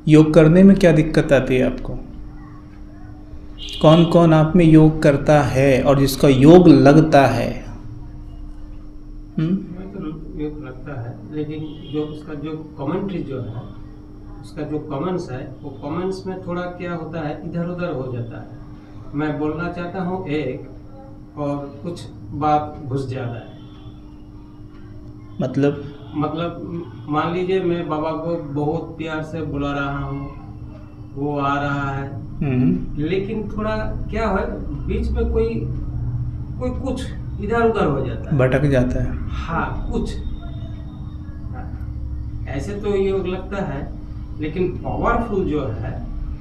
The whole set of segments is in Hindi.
योग करने में क्या दिक्कत आती है आपको? कौन कौन आप में योग करता है और जिसका योग लगता है? मैं तो योग लगता है, लेकिन जो उसका जो कमेंट्री जो है, उसका जो कमेंट्स है, वो कमेंट्स में थोड़ा क्या होता है, इधर उधर हो जाता है। मैं बोलना चाहता हूँ एक और कुछ बात घुस जाता है। मतलब मान लीजिए मैं बाबा को बहुत प्यार से बुला रहा हूँ, वो आ रहा है, लेकिन थोड़ा क्या है, बीच में कोई कुछ इधर उधर हो जाता है, भटक जाता है। हाँ, कुछ ऐसे तो योग लगता है, लेकिन पावरफुल जो है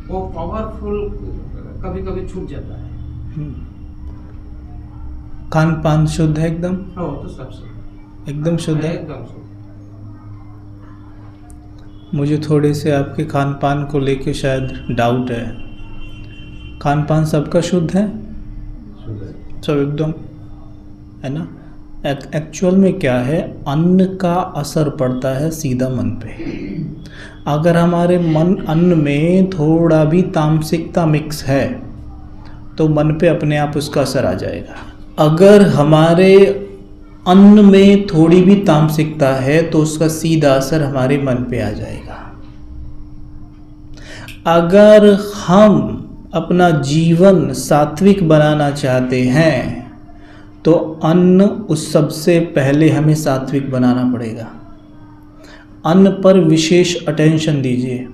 वो पावरफुल कभी कभी छूट जाता है। खान पान शुद्ध है एकदम? हो तो सब शुद्ध, एकदम शुद्ध है। एकदम शुद्ध। मुझे थोड़े से आपके खान पान को लेके शायद डाउट है। खान पान सबका शुद्ध है? सब एकदम है ना? एक्चुअल में क्या है, अन्न का असर पड़ता है सीधा मन पे। अगर हमारे अन्न में थोड़ा भी तामसिकता मिक्स है तो मन पे अपने आप उसका असर आ जाएगा। अगर हमारे अन्न में थोड़ी भी तामसिकता है तो उसका सीधा असर हमारे मन पे आ जाएगा। अगर हम अपना जीवन सात्विक बनाना चाहते हैं तो अन्न उस सबसे पहले हमें सात्विक बनाना पड़ेगा। अन्न पर विशेष अटेंशन दीजिए।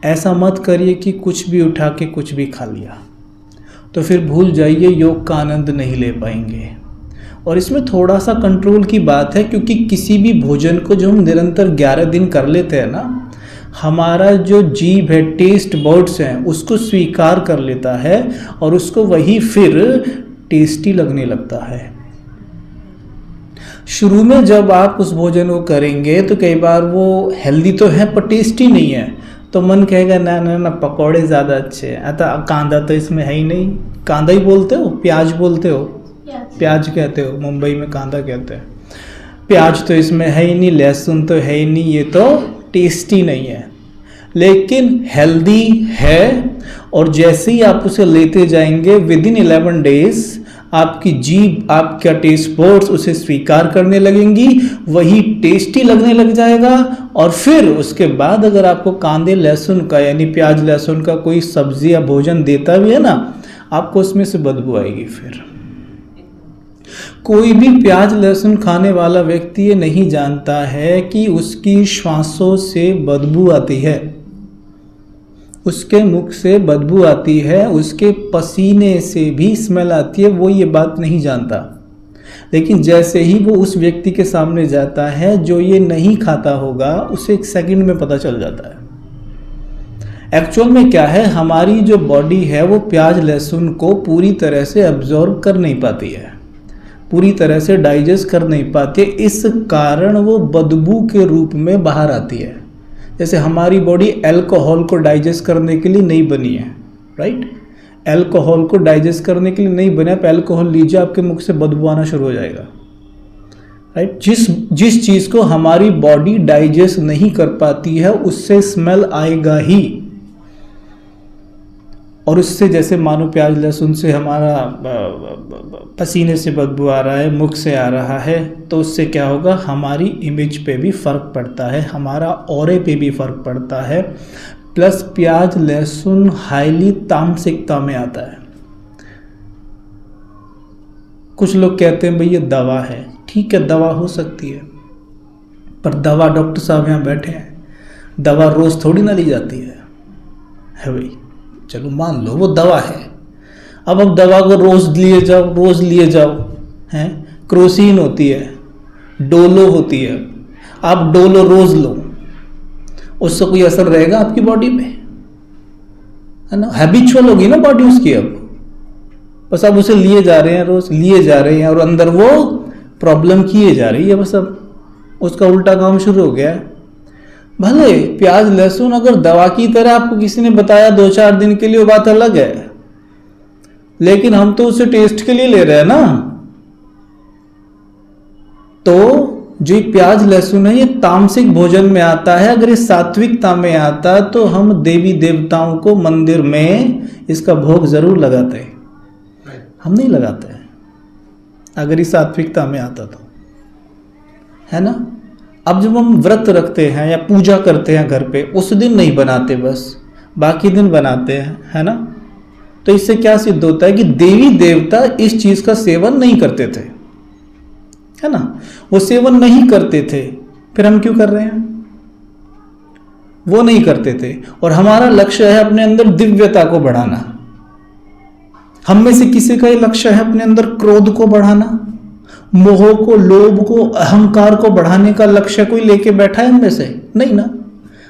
ऐसा मत करिए कि कुछ भी उठा के कुछ भी खा लिया, तो फिर भूल जाइए, योग का आनंद नहीं ले पाएंगे। और इसमें थोड़ा सा कंट्रोल की बात है, क्योंकि किसी भी भोजन को जो हम निरंतर 11 दिन कर लेते हैं ना, हमारा जो जीभ है, टेस्ट बर्ड्स हैं, उसको स्वीकार कर लेता है और उसको वही फिर टेस्टी लगने लगता है। शुरू में जब आप उस भोजन को करेंगे तो कई बार वो हेल्दी तो है पर टेस्टी नहीं है, तो मन कहेगा ना ना ना, पकौड़े ज़्यादा अच्छे हैं, अतः कांदा तो इसमें है ही नहीं। कांदा ही बोलते हो, प्याज बोलते हो? प्याज कहते हो, मुंबई में कांदा कहते हैं। प्याज तो इसमें है ही नहीं, लहसुन तो है ही नहीं, ये तो टेस्टी नहीं है। लेकिन हेल्दी है, और जैसे ही आप उसे लेते जाएंगे विदिन 11 डेज आपकी जीभ, आपका टेस्ट बर्ड्स उसे स्वीकार करने लगेंगी, वही टेस्टी लगने लग जाएगा। और फिर उसके बाद अगर आपको कांदे लहसुन का यानी प्याज लहसुन का कोई सब्जी या भोजन देता भी है ना, आपको उसमें से बदबू आएगी। फिर कोई भी प्याज लहसुन खाने वाला व्यक्ति ये नहीं जानता है कि उसकी श्वासों से बदबू आती है, उसके मुख से बदबू आती है, उसके पसीने से भी स्मेल आती है, वो ये बात नहीं जानता। लेकिन जैसे ही वो उस व्यक्ति के सामने जाता है जो ये नहीं खाता होगा, उसे 1 सेकंड में पता चल जाता है। एक्चुअल में क्या है, हमारी जो बॉडी है वो प्याज लहसुन को पूरी तरह से अब्जॉर्ब कर नहीं पाती है, पूरी तरह से डाइजेस्ट कर नहीं पाती है, इस कारण वो बदबू के रूप में बाहर आती है। जैसे हमारी बॉडी अल्कोहल को डाइजेस्ट करने के लिए नहीं बनी है, राइट? अल्कोहल को डाइजेस्ट करने के लिए नहीं बना, आप अल्कोहल लीजिए, आपके मुख से बदबू आना शुरू हो जाएगा, राइट? जिस चीज़ को हमारी बॉडी डाइजेस्ट नहीं कर पाती है उससे स्मेल आएगा ही। और उससे जैसे मानो प्याज लहसुन से हमारा पसीने से बदबू आ रहा है, मुख से आ रहा है, तो उससे क्या होगा, हमारी इमेज पे भी फ़र्क पड़ता है, हमारा ऑरे पे भी फ़र्क पड़ता है। प्लस प्याज लहसुन हाईली तामसिकता में आता है। कुछ लोग कहते हैं भाई ये दवा है, ठीक है दवा हो सकती है, पर दवा, डॉक्टर साहब यहाँ बैठे हैं, दवा रोज़ थोड़ी ना ली जाती है भाई। चलो मान लो वो दवा है, अब दवा को रोज़ लिए जाओ, हैं? क्रोसिन होती है, डोलो होती है, आप डोलो रोज़ लो, उससे कोई असर रहेगा आपकी बॉडी पे? है ना? हैबिचुअल होगी ना बॉडी उसकी, अब बस आप उसे लिए जा रहे हैं, रोज़ लिए जा रहे हैं, और अंदर वो प्रॉब्लम किए जा रही है, बस अब उसका उल्टा काम शुरू हो गया है। भले प्याज लहसुन अगर दवा की तरह आपको किसी ने बताया 2-4 दिन के लिए, वो बात अलग है, लेकिन हम तो उसे टेस्ट के लिए ले रहे हैं ना, तो जो ये प्याज लहसुन है ये तामसिक भोजन में आता है। अगर ये सात्विकता में आता तो हम देवी देवताओं को मंदिर में इसका भोग जरूर लगाते, हम नहीं लगाते हैं अगर ये सात्विकता में आता तो, है ना। अब जब हम व्रत रखते हैं या पूजा करते हैं घर पे, उस दिन नहीं बनाते, बस बाकी दिन बनाते हैं, है ना। तो इससे क्या सिद्ध होता है कि देवी देवता इस चीज का सेवन नहीं करते थे, है ना। वो सेवन नहीं करते थे, फिर हम क्यों कर रहे हैं? वो नहीं करते थे। और हमारा लक्ष्य है अपने अंदर दिव्यता को बढ़ाना। हम में से किसी का ये लक्ष्य है अपने अंदर क्रोध को बढ़ाना, मोह को, लोभ को, अहंकार को बढ़ाने का लक्ष्य कोई लेके बैठा है हम में से? नहीं ना।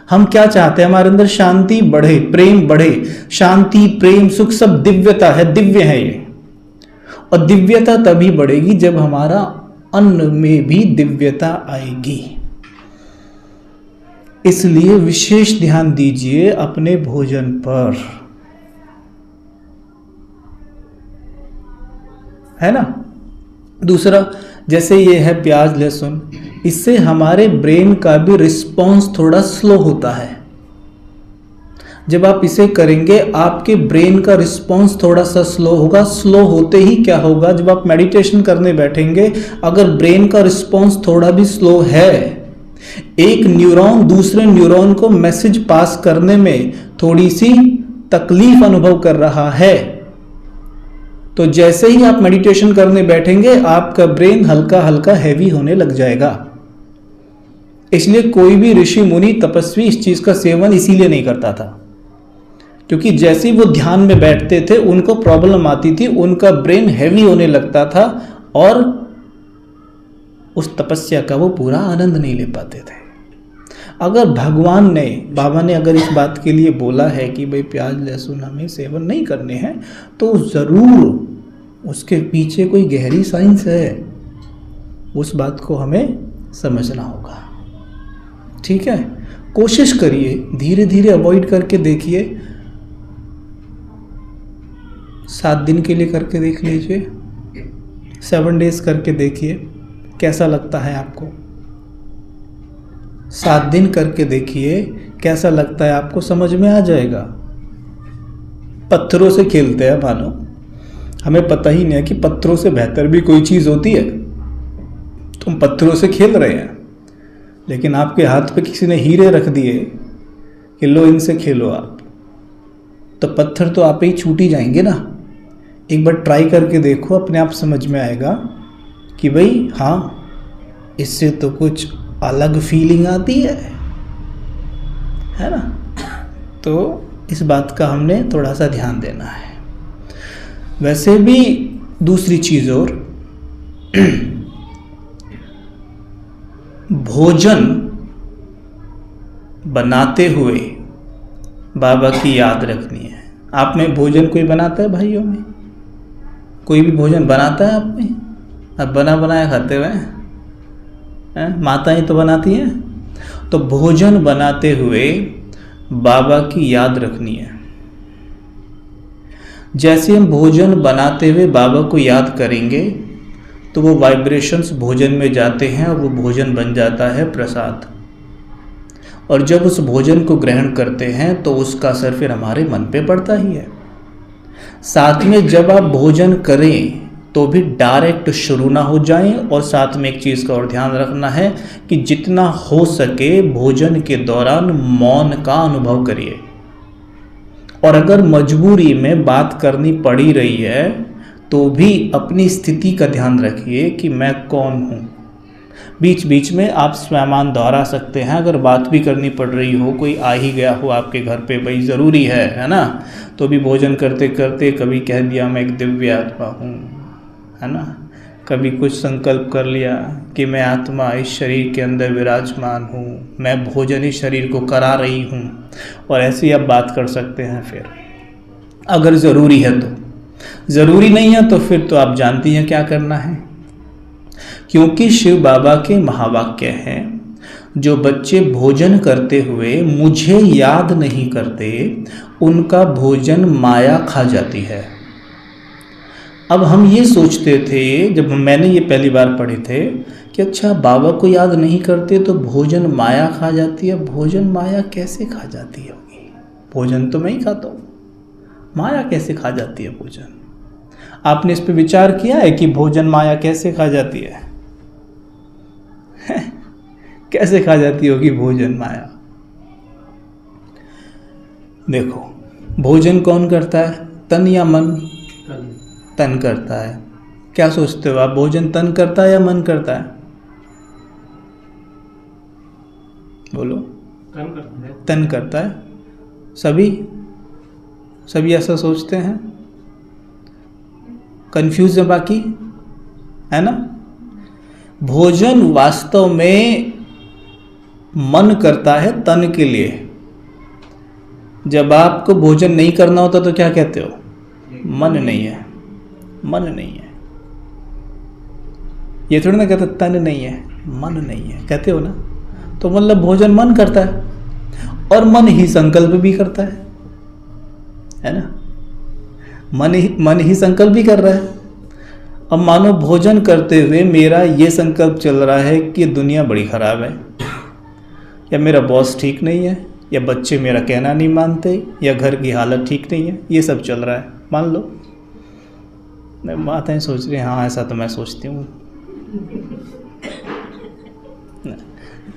हम क्या चाहते हैं? हमारे अंदर शांति बढ़े, प्रेम बढ़े। शांति, प्रेम, सुख सब दिव्यता है, दिव्य है ये। और दिव्यता तभी बढ़ेगी जब हमारा अन्न में भी दिव्यता आएगी। इसलिए विशेष ध्यान दीजिए अपने भोजन पर, है ना। दूसरा, जैसे ये है प्याज लहसुन, इससे हमारे ब्रेन का भी रिस्पॉन्स थोड़ा स्लो होता है। जब आप इसे करेंगे आपके ब्रेन का रिस्पॉन्स थोड़ा सा स्लो होगा। स्लो होते ही क्या होगा, जब आप मेडिटेशन करने बैठेंगे, अगर ब्रेन का रिस्पॉन्स थोड़ा भी स्लो है, एक न्यूरॉन दूसरे न्यूरॉन को मैसेज पास करने में थोड़ी सी तकलीफ अनुभव कर रहा है, तो जैसे ही आप मेडिटेशन करने बैठेंगे आपका ब्रेन हल्का हल्का हैवी होने लग जाएगा। इसलिए कोई भी ऋषि मुनि तपस्वी इस चीज का सेवन इसीलिए नहीं करता था, क्योंकि जैसे ही वो ध्यान में बैठते थे उनको प्रॉब्लम आती थी, उनका ब्रेन हैवी होने लगता था और उस तपस्या का वो पूरा आनंद नहीं ले पाते थे। अगर भगवान ने, बाबा ने अगर इस बात के लिए बोला है कि भाई प्याज लहसुन हमें सेवन नहीं करने हैं, तो ज़रूर उसके पीछे कोई गहरी साइंस है, उस बात को हमें समझना होगा। ठीक है, कोशिश करिए, धीरे धीरे अवॉइड करके देखिए। 7 दिन के लिए करके देख लीजिए, 7 डेज करके देखिए कैसा लगता है आपको। 7 दिन करके देखिए कैसा लगता है आपको, समझ में आ जाएगा। पत्थरों से खेलते हैं मानो, हमें पता ही नहीं है कि पत्थरों से बेहतर भी कोई चीज़ होती है। तुम पत्थरों से खेल रहे हैं, लेकिन आपके हाथ पे किसी ने हीरे रख दिए कि लो इनसे खेलो आप, तो पत्थर तो आप ही छूट ही जाएंगे ना। एक बार ट्राई करके देखो, अपने आप समझ में आएगा कि भाई हाँ, इससे तो कुछ अलग फीलिंग आती है ना। तो इस बात का हमने थोड़ा सा ध्यान देना है। वैसे भी दूसरी चीज़ और, भोजन बनाते हुए बाबा की याद रखनी है। आप में भोजन कोई बनाता है? भाइयों में कोई भी भोजन बनाता है आप में? अब बना बनाया खाते हुए माताएं तो बनाती हैं। तो भोजन बनाते हुए बाबा की याद रखनी है। जैसे हम भोजन बनाते हुए बाबा को याद करेंगे तो वो वाइब्रेशंस भोजन में जाते हैं और वो भोजन बन जाता है प्रसाद। और जब उस भोजन को ग्रहण करते हैं तो उसका असर फिर हमारे मन पे पड़ता ही है। साथ में जब आप भोजन करें तो भी डायरेक्ट शुरू ना हो जाएं। और साथ में एक चीज़ का और ध्यान रखना है कि जितना हो सके भोजन के दौरान मौन का अनुभव करिए। और अगर मजबूरी में बात करनी पड़ी रही है तो भी अपनी स्थिति का ध्यान रखिए कि मैं कौन हूँ। बीच बीच में आप स्वयं दोहरा सकते हैं। अगर बात भी करनी पड़ रही हो, कोई आ ही गया हो आपके घर पे, भाई ज़रूरी है ना, तो भी भोजन करते करते कभी कह दिया मैं एक दिव्य आत्मा हूँ, है ना। कभी कुछ संकल्प कर लिया कि मैं आत्मा इस शरीर के अंदर विराजमान हूँ, मैं भोजन इस शरीर को करा रही हूँ। और ऐसे ही आप बात कर सकते हैं फिर, अगर ज़रूरी है तो। ज़रूरी नहीं है तो फिर तो आप जानती हैं क्या करना है। क्योंकि शिव बाबा के महावाक्य हैं, जो बच्चे भोजन करते हुए मुझे याद नहीं करते उनका भोजन माया खा जाती है। अब हम ये सोचते थे, जब मैंने ये पहली बार पढ़े थे, कि अच्छा बाबा को याद नहीं करते तो भोजन माया खा जाती है। भोजन माया कैसे खा जाती होगी? भोजन तो मैं ही खाता हूँ, माया कैसे खा जाती है भोजन? आपने इस पे विचार किया है कि भोजन माया कैसे खा जाती है? कैसे खा जाती होगी भोजन माया? देखो, भोजन कौन करता है, तन या मन? तन करता है। क्या सोचते हो आप, भोजन तन करता है या मन करता है? बोलो। तन करता है। तन करता है। सभी ऐसा सोचते हैं? कंफ्यूज है बाकी, है ना? भोजन वास्तव में मन करता है तन के लिए। जब आपको भोजन नहीं करना होता तो क्या कहते हो? मन नहीं है, मन नहीं है। ये थोड़ी ना कहते तन नहीं है, मन नहीं है, कहते हो ना? तो मतलब भोजन मन करता है, और मन ही संकल्प भी करता है ना? मन ही संकल्प भी कर रहा है। अब मानो भोजन करते हुए मेरा ये संकल्प चल रहा है कि दुनिया बड़ी खराब है, या मेरा बॉस ठीक नहीं है, या बच्चे मेरा कहना नहीं मानते, या घर की हालत ठीक नहीं है, ये सब चल रहा है। मान लो माताएं सोच रही हैं, हाँ ऐसा तो मैं सोचती हूँ।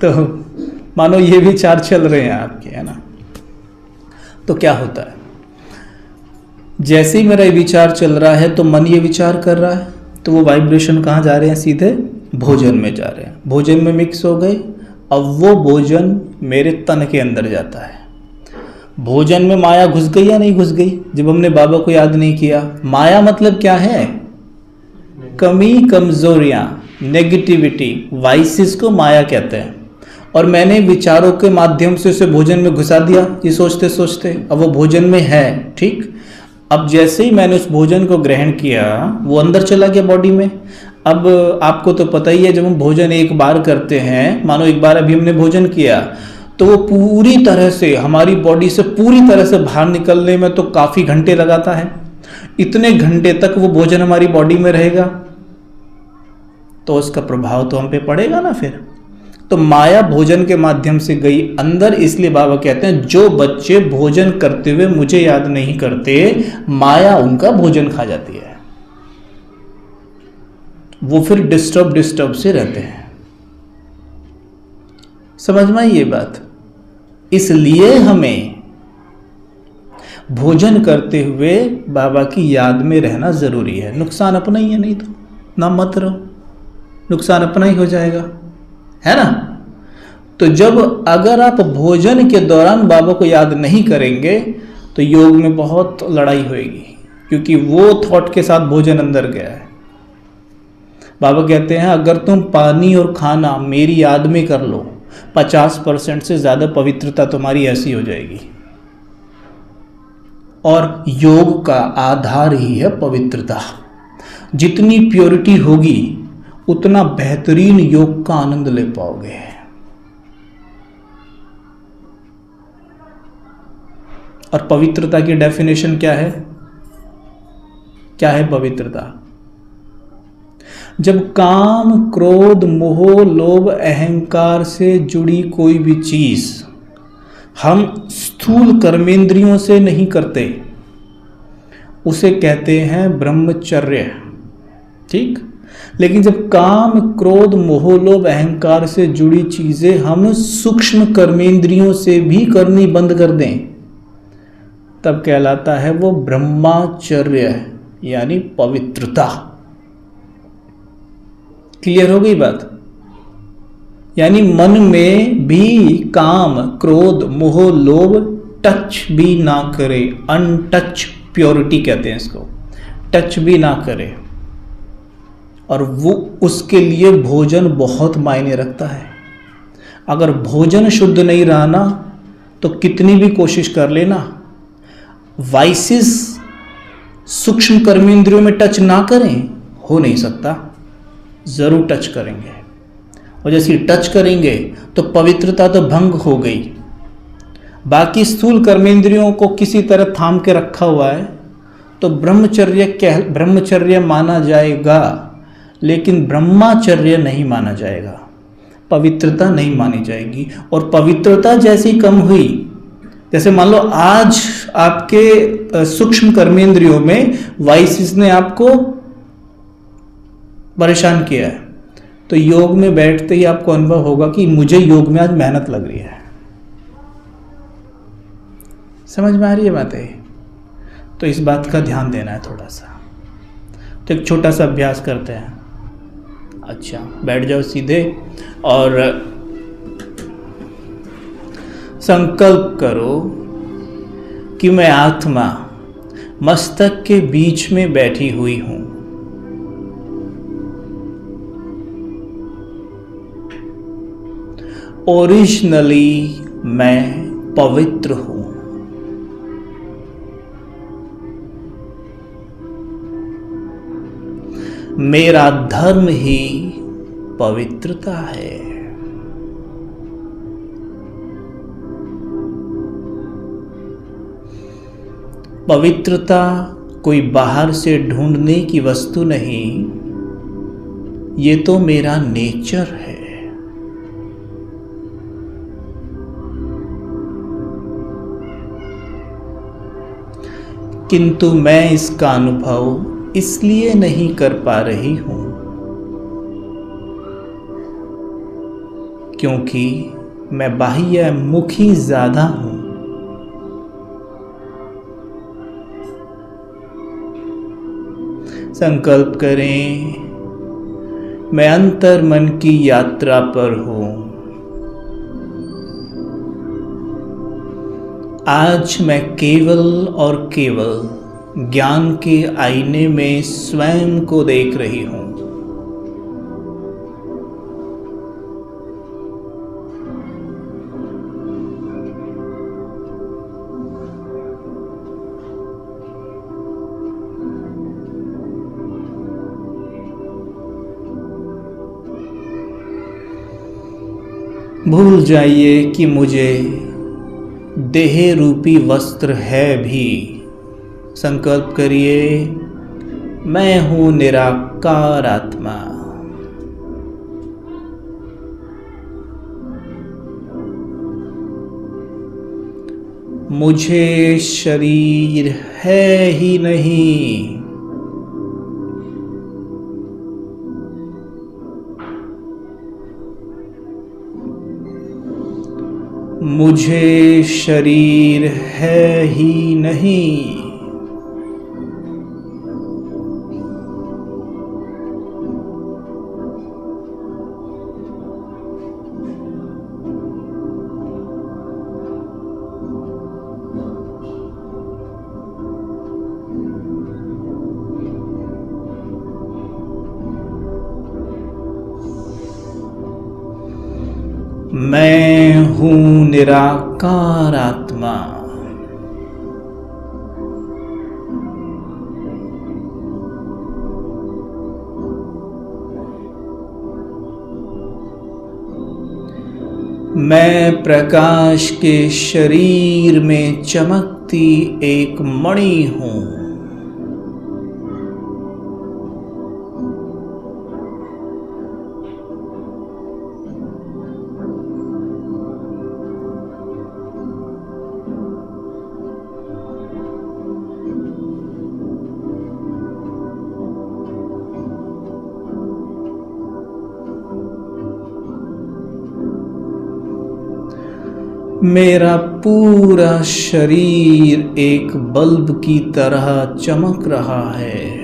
तो मानो ये विचार चल रहे हैं आपके, है ना? तो क्या होता है, जैसे ही मेरा ये विचार चल रहा है तो मन ये विचार कर रहा है, तो वो वाइब्रेशन कहाँ जा रहे हैं? सीधे भोजन में जा रहे हैं। भोजन में मिक्स हो गए, अब वो भोजन मेरे तन के अंदर जाता है। भोजन में माया घुस गई या नहीं घुस गई? जब हमने बाबा को याद नहीं किया। माया मतलब क्या है? कमी, कमजोरियां, नेगेटिविटी, वाइसेस को माया कहते हैं। और मैंने विचारों के माध्यम से उसे भोजन में घुसा दिया, ये सोचते सोचते, अब वो भोजन में है, ठीक। अब जैसे ही मैंने उस भोजन को ग्रहण किया, वो अंदर चला गया बॉडी में। अब आपको तो पता ही है, जब हम भोजन एक बार करते हैं, मानो एक बार अभी हमने भोजन किया, तो वो पूरी तरह से हमारी बॉडी से पूरी तरह से बाहर निकलने में तो काफ़ी घंटे लगाता है। इतने घंटे तक वो भोजन हमारी बॉडी में रहेगा, तो उसका प्रभाव तो हम पे पड़ेगा ना फिर। तो माया भोजन के माध्यम से गई अंदर, इसलिए बाबा कहते हैं जो बच्चे भोजन करते हुए मुझे याद नहीं करते, माया उनका भोजन खा जाती है। वो फिर डिस्टर्ब से रहते हैं। समझ में आई ये बात? इसलिए हमें भोजन करते हुए बाबा की याद में रहना जरूरी है। नुकसान अपना ही है, नहीं तो ना मत रहो, नुकसान अपना ही हो जाएगा, है ना? तो जब अगर आप भोजन के दौरान बाबा को याद नहीं करेंगे तो योग में बहुत लड़ाई होएगी, क्योंकि वो थॉट के साथ भोजन अंदर गया है। बाबा कहते हैं अगर तुम पानी और खाना मेरी याद में कर लो, 50% से ज़्यादा पवित्रता तुम्हारी ऐसी हो जाएगी। और योग का आधार ही है पवित्रता। जितनी प्योरिटी होगी उतना बेहतरीन योग का आनंद ले पाओगे। और पवित्रता की डेफिनेशन क्या है? क्या है पवित्रता? जब काम, क्रोध, मोह, लोभ, अहंकार से जुड़ी कोई भी चीज हम स्थूल कर्मेंद्रियों से नहीं करते, उसे कहते हैं ब्रह्मचर्य, ठीक। लेकिन जब काम, क्रोध, मोह, लोभ, अहंकार से जुड़ी चीजें हम सूक्ष्म कर्मेंद्रियों से भी करनी बंद कर दें, तब कहलाता है वो ब्रह्मचर्य, यानी पवित्रता। क्लियर हो गई बात? यानी मन में भी काम, क्रोध, मोह, लोभ टच भी ना करे, अनटच प्योरिटी कहते हैं इसको, टच भी ना करे। और वो उसके लिए भोजन बहुत मायने रखता है। अगर भोजन शुद्ध नहीं रहा ना, तो कितनी भी कोशिश कर लेना, वाइसेस सूक्ष्म कर्मेंद्रियों में टच ना करें, हो नहीं सकता। जरूर टच करेंगे, और जैसे टच करेंगे तो पवित्रता तो भंग हो गई। बाकी स्थूल कर्मेंद्रियों को किसी तरह थाम के रखा हुआ है, तो ब्रह्मचर्य माना जाएगा। लेकिन ब्रह्मचर्य नहीं माना जाएगा, पवित्रता नहीं मानी जाएगी। और पवित्रता जैसी कम हुई, जैसे मान लो आज आपके सूक्ष्म कर्मेंद्रियों में वाइसिस ने आपको परेशान किया है, तो योग में बैठते ही आपको अनुभव होगा कि मुझे योग में आज मेहनत लग रही है। समझ में आ रही है बातें? तो इस बात का ध्यान देना है थोड़ा सा। तो एक छोटा सा अभ्यास करते हैं। अच्छा, बैठ जाओ सीधे और संकल्प करो कि मैं आत्मा मस्तक के बीच में बैठी हुई हूं। ओरिजिनली मैं पवित्र हूं। मेरा धर्म ही पवित्रता है। पवित्रता कोई बाहर से ढूंढने की वस्तु नहीं, ये तो मेरा नेचर है। किंतु मैं इसका अनुभव इसलिए नहीं कर पा रही हूं क्योंकि मैं बाह्य मुखी ज्यादा हूं। संकल्प करें, मैं अंतर मन की यात्रा पर हूं। आज मैं केवल और केवल ज्ञान के आईने में स्वयं को देख रही हूं। भूल जाइए कि मुझे देह रूपी वस्त्र है भी। संकल्प करिए, मैं हूं निराकार आत्मा। मुझे शरीर है ही नहीं। मुझे शरीर है ही नहीं। मैं हूं निराकार आत्मा। मैं प्रकाश के शरीर में चमकती एक मणि हूं। मेरा पूरा शरीर एक बल्ब की तरह चमक रहा है।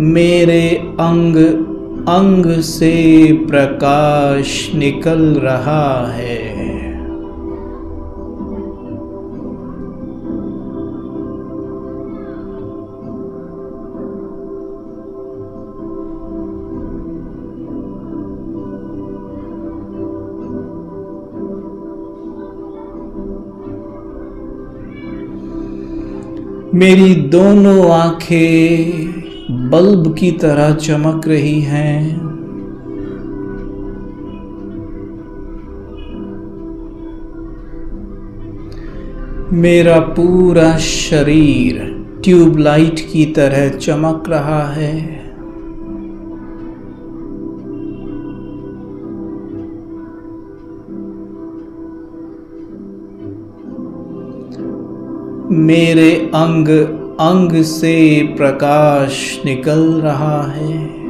मेरे अंग अंग से प्रकाश निकल रहा है। मेरी दोनों आंखें बल्ब की तरह चमक रही हैं। मेरा पूरा शरीर ट्यूबलाइट की तरह चमक रहा है। मेरे अंग अंग से प्रकाश निकल रहा है।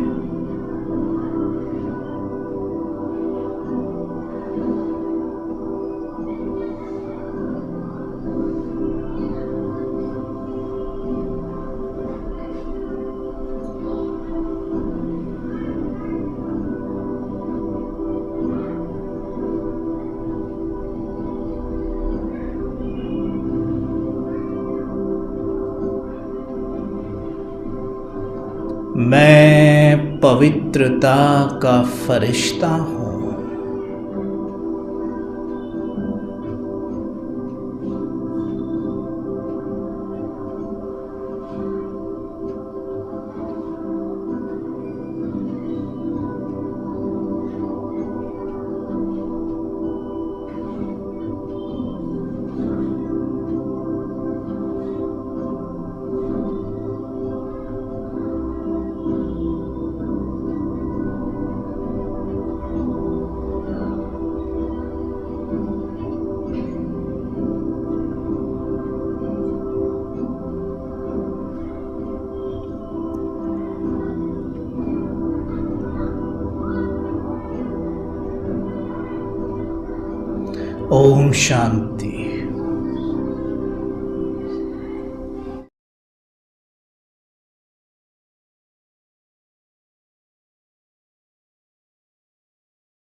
मैं पवित्रता का फरिश्ता हूँ। ओम शांति।